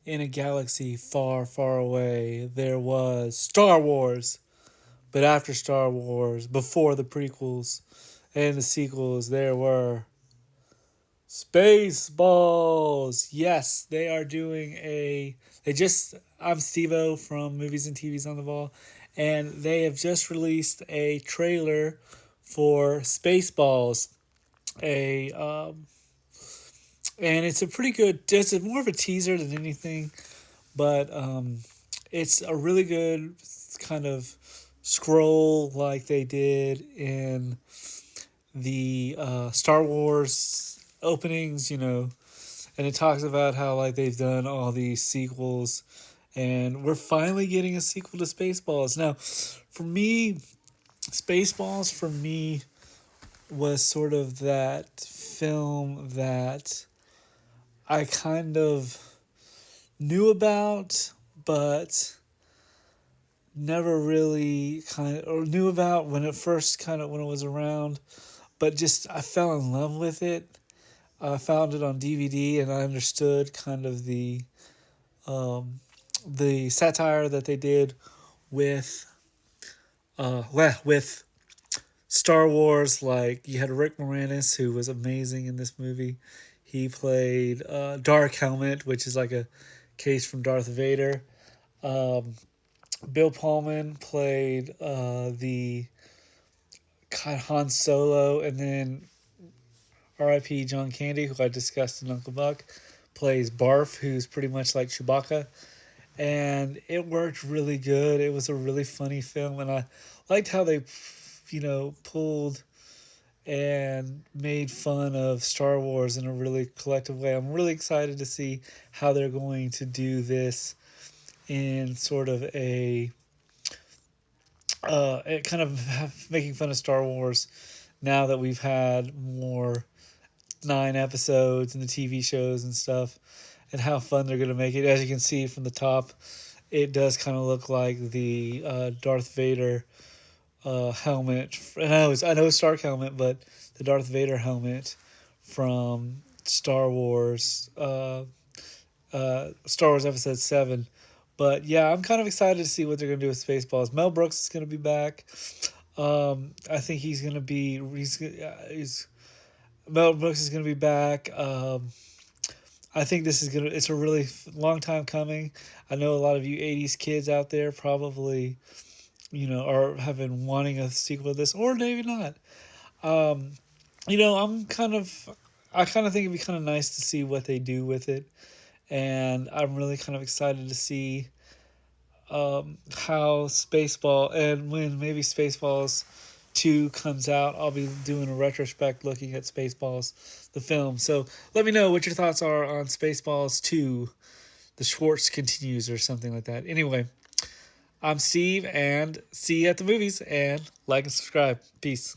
in a galaxy far, far away, there was Star Wars. But after Star Wars, before the prequels and the sequels, there were Spaceballs. Yes, they are doing a. They just. I'm Stevo from Movies and TVs on the Ball, and they have just released a trailer for Spaceballs. A and it's a pretty good. It's more of a teaser than anything, but it's a really good kind of scroll like they did in the Star Wars openings, and it talks about how like they've done all these sequels, and we're finally getting a sequel to Spaceballs. Now, for me, Spaceballs for me was sort of that film that I kind of knew about, but never really or knew about when it first when it was around, but just I fell in love with it. I found it on DVD and I understood kind of um, the satire that they did with with Star Wars. Like you had Rick Moranis, who was amazing in this movie. He played Dark Helmet, which is like a case from Darth Vader. Um, Bill Pullman played the Han Solo, and then R.I.P. John Candy, who I discussed in Uncle Buck, plays Barf, who's pretty much like Chewbacca, and it worked really good. It was a really funny film, and I liked how they, pulled and made fun of Star Wars in a really collective way. I'm really excited to see how they're going to do this in sort of a it kind of making fun of Star Wars now that we've had more 9 episodes and the TV shows and stuff, and how fun they're going to make it. As you can see from the top, it does kind of look like the Darth Vader helmet. I know it's Stark helmet, but the Darth Vader helmet from Star Wars Episode 7. But yeah, I'm kind of excited to see what they're going to do with Spaceballs. Mel Brooks is going to be back. I think he's going to be. Mel Brooks is going to be back. I think this is gonna. It's a really long time coming. I know a lot of you '80s kids out there probably, are have been wanting a sequel to this, or maybe not. Um, I'm kind of. I kind of think it'd be kind of nice to see what they do with it, and I'm really kind of excited to see how Spaceball, and when maybe Spaceballs 2 comes out, I'll be doing a retrospect looking at Spaceballs, the film. So let me know what your thoughts are on Spaceballs 2, the Schwartz continues or something like that. Anyway, I'm Steve, and see you at the movies, and like and subscribe. Peace.